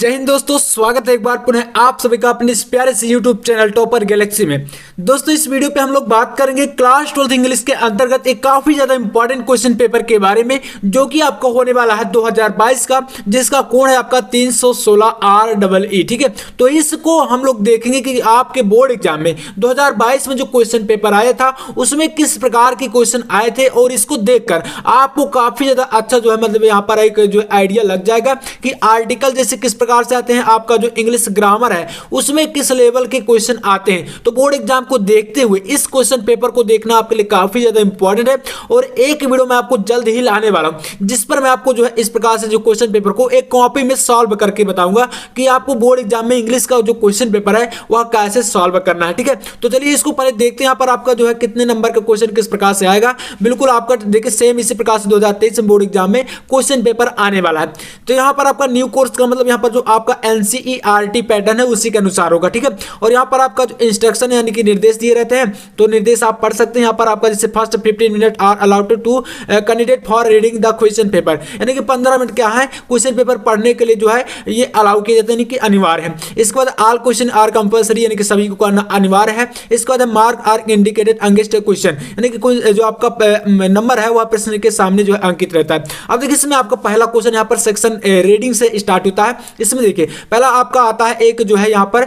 जय हिंद दोस्तों, स्वागत है एक बार पुनः आप सभी का अपने इस प्यारे से यूट्यूब चैनल टॉपर गैलेक्सी में। दोस्तों इस वीडियो पे हम लोग बात करेंगे क्लास 12 इंग्लिश के अंतर्गत एक काफी ज्यादा इंपॉर्टेंट क्वेश्चन पेपर के बारे में, जो कि आपका होने वाला है 2022 का, जिसका कोड है आपका 316 REE। ठीक है, तो इसको हम लोग देखेंगे कि आपके बोर्ड एग्जाम में 2022 में जो क्वेश्चन पेपर आया था उसमें किस प्रकार के क्वेश्चन आए थे, और इसको देखकर आपको काफी ज्यादा अच्छा जो है मतलब यहाँ पर एक जो आइडिया लग जाएगा कि आर्टिकल जैसे किस प्रकार से आते हैं, आपका जो इंग्लिश ग्रामर है उसमें किस लेवल के क्वेश्चन आते हैं। तो बोर्ड एग्जाम को देखते हुए इस क्वेश्चन पेपर को देखना आपके लिए काफी ज्यादा इंपॉर्टेंट है, और एक वीडियो मैं आपको जल्द ही लाने वाला हूं जिस पर मैं आपको जो है इस प्रकार से जो क्वेश्चन पेपर को एक कॉपी में सॉल्व करके बताऊंगा कि आपको बोर्ड एग्जाम में इंग्लिश का जो क्वेश्चन पेपर है वह कैसे सॉल्व करना है। ठीक है, तो चलिए इसको पहले देखते हैं यहाँ पर आपका जो है कितने नंबर का क्वेश्चन किस प्रकार से आएगा। बिल्कुल आपका देखिए सेम इसी प्रकार से 2023 बोर्ड एग्जाम में क्वेश्चन पेपर आने वाला है। तो यहाँ पर आपका न्यू कोर्स का मतलब यहाँ पर जो आपका NCERT पैटर्न है उसी के अनुसार होगा। ठीक है, और यहाँ पर आपका जो इंस्ट्रक्शन है यानी कि निर्देश दिए रहते हैं, तो निर्देश आप पढ़ सकते हैं। यहाँ पर आपका जैसे first 15 minute are allowed to candidate for reading the question paper, यानी कि 15 मिनट क्या है क्वेश्चन पेपर पढ़ने के लिए जो है ये अलाउ किए जाते हैं, यानी कि अनिवार्य है। इसके बाद ऑल क्वेश्चन आर कंपल्सरी, यानी कि सभी को करना अनिवार्य है। इसके बाद mark are indicated against question, यानी कि कोई जो आपका नंबर है वह प्रश्न के सामने जो है अंकित रहता है। अब देखिए इसमें आपका पहला क्वेश्चन यहाँ पर सेक्शन रीडिंग से स्टार्ट होता है। इसमें देखिए पहला आपका आता है एक जो है यहाँ पर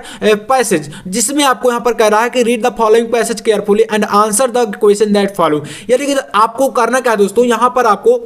पैसेज, जिसमें आपको यहाँ पर कह रहा है कि read the following passage carefully and answer the question that follow, यानी कि आपको करना क्या है दोस्तों, यहाँ पर आपको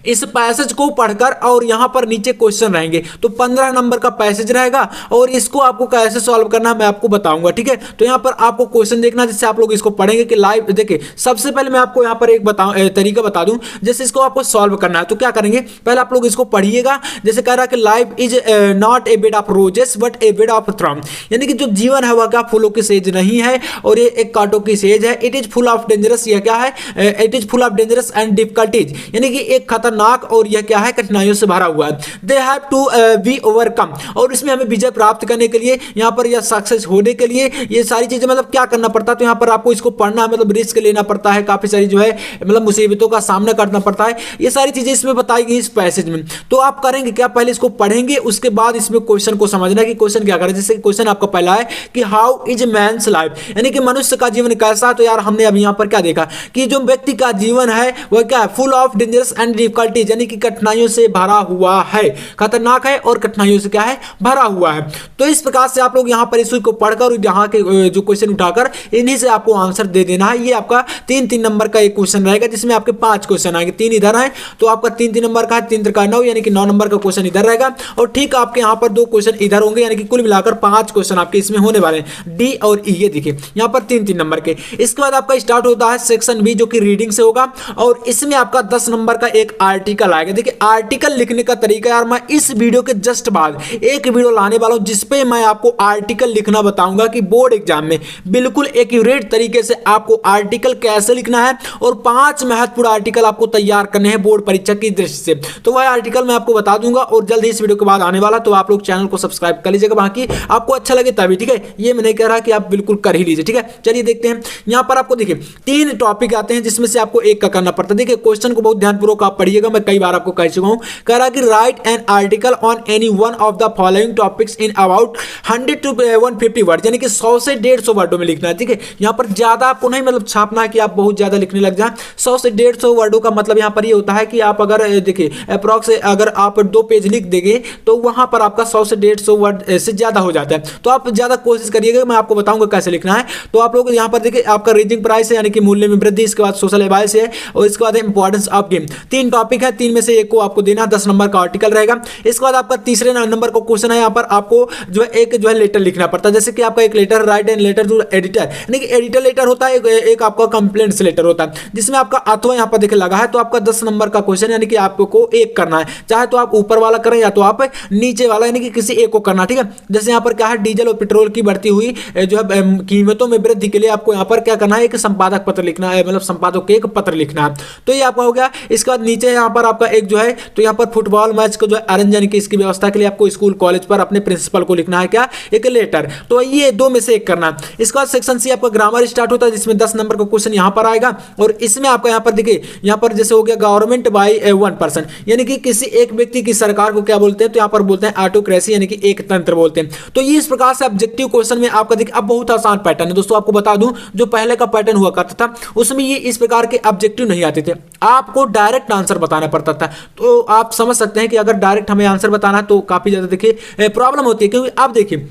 इस पैसेज को पढ़कर और यहां पर नीचे क्वेश्चन रहेंगे, तो 15 नंबर का पैसेज रहेगा और इसको आपको कैसे सॉल्व करना है मैं आपको बताऊंगा। ठीक है, तो यहां पर आपको क्वेश्चन देखना जिससे आप लोग इसको पढ़ेंगे कि लाइव। देखिए सबसे पहले मैं आपको यहां पर एक तरीका बता दूं, जैसे इसको आपको सॉल्व करना है तो क्या करेंगे, पहले आप लोग इसको पढ़िएगा। जैसे कह रहा है कि life is not a bed of roses but A bed of thorn, यानी कि जो जीवन है वह क्या फूलों की सेज नहीं है और ये एक कांटों की सेज है। It is full of dangerous, यह क्या है, it is full of dangerous and difficulties, यानी कि एक खतरनाक और यह क्या है कठिनाइयों से भरा हुआ है। They have to be overcome, और इसमें हमें विजय प्राप्त करने के लिए यहाँ पर या सक्सेस होने के लिए ये सारी चीजें मतलब क्या करना पड़ता है, तो यहाँ पर आपको इसको पढ़ना है, मतलब रिस्क लेना पड़ता है, काफी सारी जो है मतलब मुसीबतों का सामना करना पड़ता है। ये सारी चीजें इसमें बताई गई इस पैसेज में। तो आप करेंगे क्या, पहले इसको पढ़ेंगे, उसके बाद इसमें क्वेश्चन को समझना है कि क्वेश्चन क्या करें। जैसे क्वेश्चन आपका पहला है कि हाउ इज मैन्स लाइफ, यानी कि मनुष्य का जीवन कैसा है। तो यार हमने अभी यहाँ पर क्या देखा कि जो व्यक्ति का जीवन है वह क्या है, full of dangerous and difficulties, यानी कि कठिनाइयों से भरा हुआ है, खतरनाक है और कठिनाइयों से क्या है भरा हुआ है। तो इस प्रकार से आप लोग यहाँ पर इसको पढ़कर यहाँ के जो क्वेश्चन उठाकर इन्हीं से आपको आंसर दे देना है। ये आपका 3-3 नंबर का एक क्वेश्चन रहेगा, जिसमें आपके 5 क्वेश्चन आएंगे, 3 इधर है तो आपका 3-3 नंबर का है, 3 का 9, यानी कि 9 नंबर का क्वेश्चन इधर रहेगा, और ठीक आपके यहाँ पर 2 क्वेश्चन इधर होंगे, यानी कि कुल मिलाकर 5 क्वेश्चन आपके इसमें होने वाले हैं, डी और ई। ये देखिए यहाँ पर 3-3 नंबर के। इसके बाद आपका स्टार्ट होता है सेक्शन बी, जो कि रीडिंग से होगा, और इसमें आपका 10 नंबर का एक आर्टिकल आएगा। देखिए आर्टिकल लिखने का तरीका यार मैं इस वीडियो के जस्ट बाद एक वीडियो लाने वाला हूं जिसपे मैं आपको आर्टिकल लिखना बताऊंगा कि बोर्ड एग्जाम में बिल्कुल एक्यूरेट तरीके से आपको आर्टिकल कैसे लिखना है, और 5 महत्वपूर्ण आर्टिकल आपको तैयार करने हैं बोर्ड परीक्षा की दृष्टि से। तो वह आर्टिकल मैं आपको बता दूंगा और जल्द ही इस वीडियो के बाद आने वाला, तो आप लोग चैनल को सब्सक्राइब कर लीजिएगा, बाकी आपको अच्छा लगे तभी। ठीक है, ये मैं नहीं कह रहा कि आप बिल्कुल कर ही लीजिए। ठीक है, चलिए देखते हैं। यहां पर आपको देखिए 3 टॉपिक आते हैं जिसमें से आपको एक का करना पड़ता है। देखिए क्वेश्चन को बहुत ध्यानपूर्वक आप पढ़िएगा, मैं कई बार आपको कह चुका हूं। कह रहा कि right an article on any one of the following topics in about 100 to 150 word, यानी कि 100 से 150 वर्डों में लिखना है। ठीक है, यहाँ पर ज्यादा आपको नहीं मतलब छापना है कि आप बहुत ज्यादा लिखने लग जाए। 100 से 150 वर्डों का मतलब यहाँ पर ये होता है कि आप अगर देखिए अप्रॉक्स अगर आप 2 पेज लिख देंगे तो वहां पर आपका 100 से 150 वर्ड से ज्यादा हो जाता है। तो आप ज्यादा कोशिश करिएगा, मैं आपको बताऊंगा कैसे लिखना है। तो आप लोग यहाँ पर देखिए आपका रीडिंग प्राइस है, यानी कि मूल्य में वृद्धि, इसके बाद सोशल एडवाइस है, और इसके बाद इंपॉर्टेंस ऑफ गेम। 3 टॉपिक है, 3 में से एक को आपको देना, 10 नंबर का आर्टिकल रहेगा। इसके बाद आपका तीसरे नंबर का क्वेश्चन है, यहाँ पर आपको जो है एक जो है लेटर लिखना पड़ता है। जैसे कि आपका एक letter write and letter to editor, यानी कि एडिटर लेटर होता है, एक आपका कंप्लेंट्स लेटर होता है, जिसमें आपका अथवा यहाँ पर देखिए लगा है। तो आपका 10 नंबर का क्वेश्चन, यानी कि आपको एक करना है, चाहे तो आप ऊपर वाला करें या तो आप नीचे वाला, यानी कि किसी एक को करना। ठीक है, जैसे यहाँ पर क्या है, डीजल और पेट्रोल की बढ़ती हुई जो है कीमतों में वृद्धि के लिए आपको यहाँ पर क्या करना है, एक संपादक पत्र लिखना है, मतलब संपादक के एक पत्र लिखना है। तो ये आपका हो गया। इसके बाद नीचे यहाँ पर आपका एक जो है तो यहाँ पर फुटबॉल मैच को जो है अरेंज यानी कि इसकी व्यवस्था के लिए आपको स्कूल कॉलेज पर अपने प्रिंसिपल को लिखना है क्या, एक लेटर। तो ये दो में से एक करना। इसके बाद सेक्शन सी आपका ग्रामर स्टार्ट होता है जिसमें 10 नंबर का क्वेश्चन यहाँ पर आएगा और इसमें आपका यहाँ पर देखिए यहाँ पर जैसे हो गया गवर्नमेंट बाय वन पर्सन, यानी कि किसी एक व्यक्ति की सरकार को क्या बोलते हैं, तो यहाँ पर बोलते हैं ऑटोक्रेसी यानी कि एक तंत्र बोलते हैं। तो ये इस प्रकार से ऑब्जेक्टिव क्वेश्चन में आपका देखिए अब बहुत आसान पैटर्न है दोस्तों। आपको बता दूं जो पहले का पैटर्न हुआ करता था उसमें ये इस प्रकार के ऑब्जेक्टिव नहीं आते थे, आपको डायरेक्ट आंसर बताना पड़ता था। तो आप समझ सकते हैं कि अगर डायरेक्ट हमें आंसर बताना है तो काफी ज्यादा देखिए प्रॉब्लम होती है, क्योंकि आप देखिए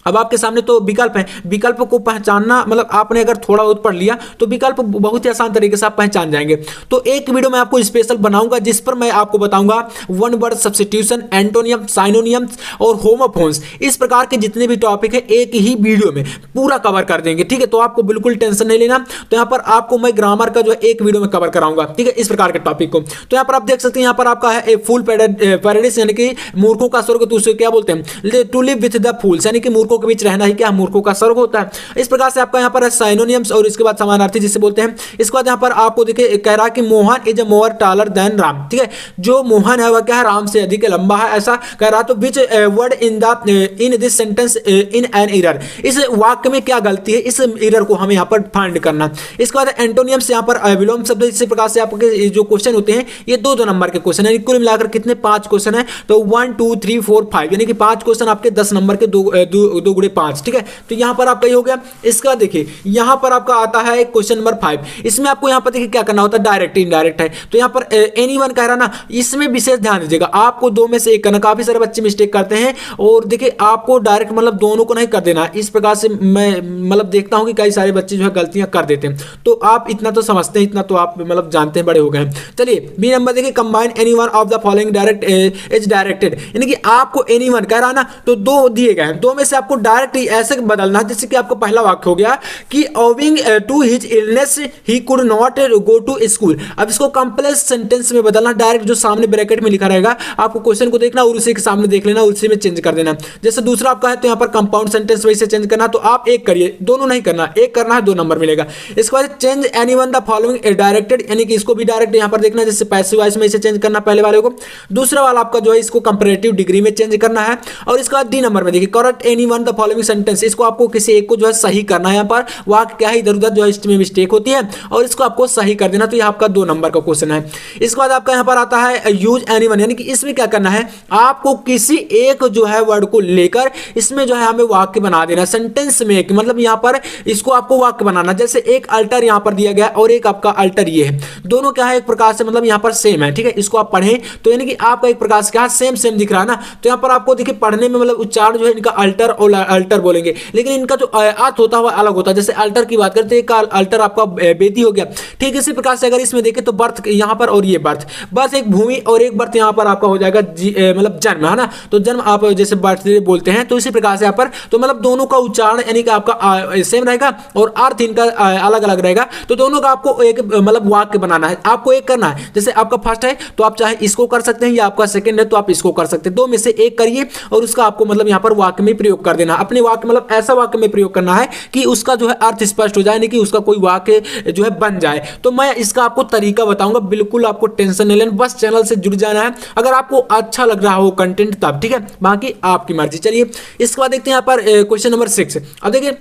अब आपके सामने तो विकल्प है, विकल्प को पहचानना मतलब आपने अगर थोड़ा बहुत पढ़ लिया तो विकल्प बहुत ही आसान तरीके से आप पहचान जाएंगे। तो एक वीडियो मैं आपको स्पेशल बनाऊंगा जिस पर मैं आपको बताऊंगा वन वर्ड सब्स्टिट्यूशन, एंटोनियम, साइनोनियम्स और होमोफोन्स, इस प्रकार के जितने भी टॉपिक है एक ही वीडियो में पूरा कवर कर देंगे, ठीक है। तो आपको बिल्कुल टेंशन नहीं लेना। तो यहाँ पर आपको मैं ग्रामर का जो है एक वीडियो में कवर कराऊंगा, ठीक है, इस प्रकार के टॉपिक को। तो यहाँ पर आप देख सकते हैं यहाँ पर आपका है फूल पैराडाइस यानी कि मूर्खों का स्वर्ग, तो उसे क्या बोलते हैं, to live with the fools यानी कि मूर्खों के बीच रहना ही क्या मूर्खों का स्वर्ग होता है। इस प्रकार से आपका यहाँ पर साइनोनियम्स और इसके बाद समानार्थी जिसे बोलते हैं। इसके बाद यहाँ पर आपको देखिए कह रहा है कि Mohan is more taller than Ram, ठीक है, जो मोहन है वह क्या है राम से अधिक लंबा है, ऐसा कह रहा। तो which word in this sentence in an error, इस वाक्य में क्या गलती है, इस एरर को हमें यहाँ पर फाइंड करना। इसके बाद एंटोनियम्स यहाँ पर विलोम शब्द, इसी प्रकार से आपके जो क्वेश्चन होते हैं ये दो नंबर के क्वेश्चन है, कुल मिलाकर कितने 5 क्वेश्चन है, तो 1 2 3 4 5 यानी कि 5 क्वेश्चन आपके 10 नंबर के, दो गुणे 5, ठीक है। तो यहां पर आपका ये हो गया। इसका देखिए यहां पर आपका आता है क्वेश्चन नंबर 5, इसमें आपको यहां पर देखिए क्या करना होता है, डायरेक्ट इनडायरेक्ट है। तो यहां पर एनीवन कह रहा ना, इसमें विशेष ध्यान दीजिएगा, आपको दो में से एक करना। काफी सारे बच्चे मिस्टेक करते हैं और देखिए आपको डायरेक्ट मतलब दोनों को नहीं कर देना। इस प्रकार से मैं मतलब देखता हूं कि कई सारे बच्चे जो है गलतियां कर देते हैं। तो आप इतना तो समझते हैं, इतना तो आप मतलब जानते हैं, बड़े हो गए हैं। चलिए बी नंबर देखिए, combine anyone of the following direct is directed, यानी कि आपको एनीवन कह रहा ना, तो दो दिए गए हैं, दो में से आपको डायरेक्ट ऐसे बदलना। जैसे कि आपका पहला वाक्य हो गया कि owing to his illness he could not go to school. अब इसको कंप्लेक्स सेंटेंस में बदलना, डायरेक्ट जो सामने ब्रैकेट में लिखा रहेगा आपको क्वेश्चन को देखना और उसी के सामने देख लेना, उसी में चेंज कर देना। जैसे दूसरा आपका है तो यहाँ पर कंपाउंड सेंटेंस वैसे चेंज करना, तो आप एक करिए, दोनों नहीं करना, एक करना है 2 नंबर मिलेगा। इसके बाद change anyone the following directed, यानी कि इसको भी डायरेक्ट यहाँ पर देखना, जैसे पैसिव वॉइस में इसे चेंज करना पहले वाले को, दूसरा वाला आपका जो है इसको कंपैरेटिव डिग्री में चेंज करना है। और इसके बाद डी नंबर में देखिए, correct anyone the following sentence, इसको आपको किसी एक को जो है सही करना है। यहाँ पर वाक्य क्या है, इधर उधर जो है इसमें मिस्टेक होती है और इसको आपको सही कर देना। तो ये आपका 2 नंबर का क्वेश्चन है। इसके बाद आपका यहाँ पर आता है यूज एनीवन, यानी कि इसमें क्या करना है, आपको किसी एक जो है वर्ड को लेकर इसमें जो है हमें वाक्य बना देना, सेंटेंस में एक, मतलब यहाँ पर इसको आपको वाक्य बनाना। जैसे एक अल्टर यहाँ पर दिया गया और एक आपका अल्टर ये है, दोनों क्या है एक प्रकार से मतलब यहाँ पर सेम है, ठीक है। इसको आप पढ़ें तो यानी कि आपका एक प्रकार से क्या सेम सेम दिख रहा है ना। तो यहाँ पर आपको देखिए पढ़ने में मतलब उच्चारण जो है इनका अल्टर और अल्टर बोलेंगे, लेकिन इनका जो अर्थ होता है वह अलग होता है। जैसे अल्टर की बात करते हैं, अल्टर आपका बेदी हो गया, ठीक इसी प्रकार से अगर इसमें देखें तो बर्थ यहाँ पर और ये बर्थ एक भूमि और एक बर्थ यहाँ पर आपका हो जाएगा मतलब जन्म, है ना। तो जन्म आप जैसे बर्थडे बोलते हैं, तो इसी प्रकार से यहाँ पर तो मतलब दोनों का उच्चारण यानी कि आपका सेम रहेगा और अर्थ इनका अलग अलग रहेगा। तो दोनों का आपको एक मतलब वाक्य बनाना है, आपको एक करना है। जैसे आपका फर्स्ट है तो आप चाहे इसको कर सकते हैं, या आपका सेकंड है तो आप इसको कर सकते हैं, 2 में से एक करिए और उसका आपको मतलब यहाँ पर वाक्य में प्रयोग कर देना। अपने वाक्य मतलब ऐसा वाक्य में प्रयोग करना है कि उसका जो है अर्थ स्पष्ट हो जाए, नहीं कि उसका कोई वाक्य जो है बन जाए। तो मैं इसका आपको तरीका बताऊंगा, बिल्कुल आपको टेंशन नहीं लेना, बस चैनल से जुड़ जाना है अगर आपको अच्छा लग रहा हो कंटेंट तब, ठीक है, बाकी आपकी मर्जी। चलिए इसके बाद देखते हैं यहाँ पर क्वेश्चन नंबर 6। अब देखिए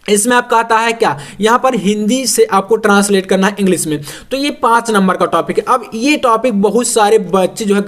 इसमें आपका आता है क्या, यहाँ पर हिंदी से आपको ट्रांसलेट करना है इंग्लिश में। तो ये 5 नंबर का टॉपिक है। अब ये टॉपिक बहुत सारे बच्चे जो है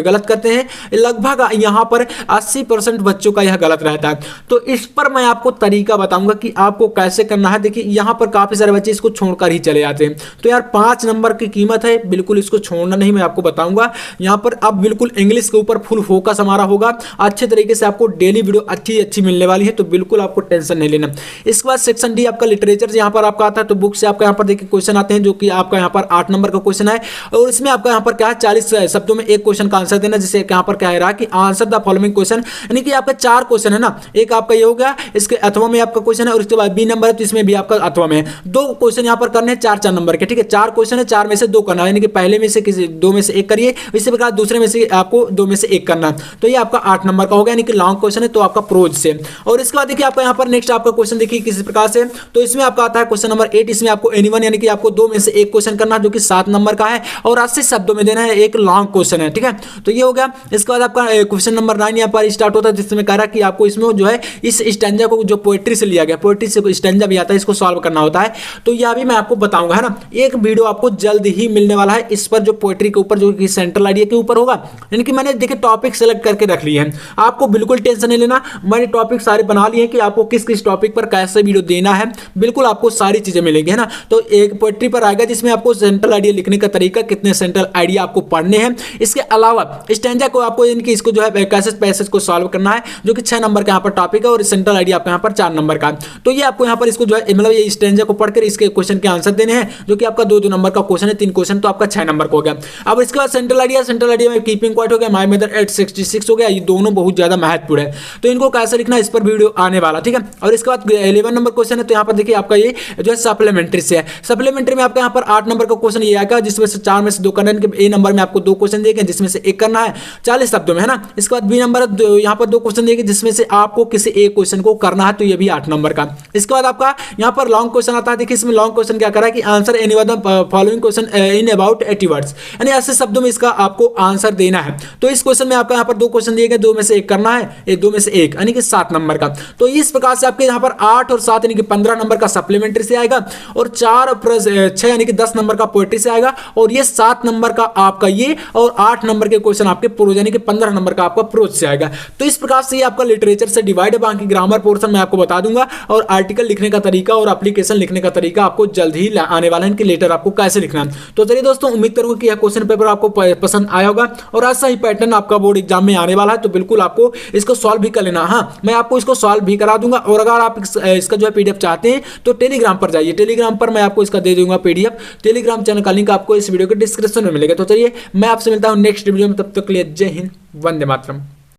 गलत करते हैं, लगभग यहाँ पर 80% बच्चों का यह गलत रहता है। तो इस पर मैं आपको तरीका बताऊंगा कि आपको कैसे करना है। देखिए यहाँ पर काफी सारे बच्चे इसको छोड़कर ही चले जाते हैं। तो यार 5 नंबर की कीमत है, बिल्कुल इसको छोड़ना नहीं, मैं आपको बताऊंगा। यहाँ पर अब बिल्कुल इंग्लिश के ऊपर फुल फोकस हमारा होगा, अच्छे तरीके से आपको डेली वीडियो अच्छी मिलने वाली है, तो बिल्कुल आपको टेंशन नहीं लेना। इसके बाद सेक्शन डी आपका लिटरेचर यहाँ पर आपका आता है, तो बुक से आपका यहाँ पर देखिए क्वेश्चन आते हैं, जो कि आपका यहाँ पर 8 नंबर का क्वेश्चन है। और इसमें आपका यहाँ पर क्या है 40 शब्दों में एक क्वेश्चन का आंसर देना। जिसे यहाँ पर क्या रहा कि आंसर द फॉलोइंग क्वेश्चन, यानी कि आपका 4 क्वेश्चन है ना, एक आपका ये हो गया, इसके अथवा में आपका क्वेश्चन है और इसके बाद बी नंबर है तो इसमें भी आपका अथवा में है। 2 क्वेश्चन यहाँ पर करने हैं 4 नंबर के, ठीक है। 4 क्वेश्चन है, 4 में से 2 करना है, यानी कि पहले में से किसी 2 में से एक करिए, इसी प्रकार दूसरे में से आपको 2 में से एक करना। तो ये आपका 8 नंबर का हो गया, यानी कि लॉन्ग क्वेश्चन है, तो आपका प्रोज से। और इसके बाद देखिए आपका यहाँ पर नेक्स्ट आपका क्वेश्चन देखिए किसी प्रकार से। तो इसमें आपका आता है क्वेश्चन नंबर 8, इसमें आपको एनीवन यानी कि आपको 2 में से एक क्वेश्चन करना है जो कि 7 नंबर का है और 80 शब्दों में देना है, एक लॉन्ग क्वेश्चन है, ठीक है। तो ये हो गया। इसके बाद आपका क्वेश्चन नंबर 9 यहाँ पर स्टार्ट होता है, जिसमें कह रहा है कि आपको इसमें जो है इस स्टैंजा को जो पोएट्री से लिया गया, पोएट्री से स्टैंजा भी आता है, इसको सॉल्व करना होता है। तो यह भी मैं आपको बताऊंगा, है ना। एक वीडियो आपको जल्द ही मिलने वाला है इस पर, जो पोएट्री के ऊपर, जो कि सेंट्रल आइडिया के ऊपर होगा। यानी कि मैंने देखिए टॉपिक सेलेक्ट करके रख लिए हैं, आपको बिल्कुल टेंशन नहीं लेना। मैंने टॉपिक सारे बना लिए हैं कि आपको किस किस टॉपिक पर कैसे वीडियो देना है, बिल्कुल आपको सारी चीजें मिलेंगी, है ना। तो एक पोएट्री पर आएगा जिसमें आपको सेंट्रल आइडिया लिखने का तरीका, कितने सेंट्रल आइडिया आपको पढ़ने हैं, इसके अलावा स्टैंजा को आपको इनकी इसको जो है कैसे पैसेज को सॉल्व करना है, जो कि 6 नंबर का यहाँ पर टॉपिक है और सेंट्रल आइडिया आपका यहाँ पर 4 नंबर का। तो ये आपको यहाँ पर इसको जो है मतलब ये स्टैंजा को पढ़कर इसके क्वेश्चन के आंसर देने हैं, जो कि आपका 2-2 नंबर का क्वेश्चन है, 3 क्वेश्चन तो आपका 6 नंबर का हो गया। अब इसके बाद सेंट्रल आइडिया में कीपिंग क्वाइट हो गया, माय मदर 866 हो गया, ये दोनों बहुत ज्यादा महत्वपूर्ण है। तो इनको कैसे लिखना है इस पर वीडियो आने वाला, ठीक है। और इसके बाद 11 नंबर क्वेश्चन है, तो यहाँ पर देखिए आपका ये जो है सप्लीमेंट्री से है। सप्लीमेंट्री में आपका यहाँ पर 8 नंबर का क्वेश्चन ये आएगा, जिसमें से 4 में से 2 करना है। ए नंबर में आपको 2 क्वेश्चन देंगे जिसमें से 1 करना है 40 शब्दों में, है ना। इसके बाद बी नंबर यहाँ पर 2 क्वेश्चन देंगे जिसमें से आपको किसी एक क्वेश्चन को करना है, तो ये भी 8 नंबर का। इसके बाद आपका यहाँ पर लॉन्ग क्वेश्चन आता है। देखिए इसमें लॉन्ग क्वेश्चन क्या करा है कि answer any one the following question in about 80 words, यानी 80 शब्दों में इसका आपको आंसर देना है। तो इस क्वेश्चन में आपका यहाँ पर 2 क्वेश्चन दिए गए, 2 में से 1 करना है, 2 में से 1 यानी कि 7 नंबर का। तो इस प्रकार से आपके यहाँ पर 8 और 7 यानी कि 15 नंबर का सप्लीमेंट्री से आएगा, और 4 प्लस 6 यानी कि 10 नंबर का पोएट्री से आएगा, और ये 7 नंबर का आपका ये, और 8 नंबर के क्वेश्चन आपके प्रोज यानी कि 15 नंबर का आपका प्रोज से आएगा। तो इस प्रकार से ये आपका लिटरेचर से डिवाइड है। बाकी ग्रामर पोर्शन मैं आपको बता दूंगा, और आर्टिकल लिखने का तरीका और एप्लीकेशन लिखने का तरीका आपको जल्द ही आने वाला है, कि लेटर आपको कैसे लिखना है। तो चलिए दोस्तों, उम्मीद करूंगा कि यह क्वेश्चन पेपर आपको पसंद आया होगा, और ऐसा ही पैटर्न आपका बोर्ड एग्जाम में आने वाला है, तो बिल्कुल आपको इसको सॉल्व भी कर लेना। हाँ, मैं आपको इसको सॉल्व भी करा दूंगा, और अगर आप इसका जो है पीडीएफ चाहते हैं तो टेलीग्राम पर जाइए, टेलीग्राम पर मैं आपको इसका दे दूंगा पीडीएफ। टेलीग्राम चैनल का लिंक आपको इस वीडियो के डिस्क्रिप्शन में मिलेगा। तो चलिए मैं आपसे मिलता हूं नेक्स्ट वीडियो में, तब तक के लिए जय हिंद, वंदे मातरम।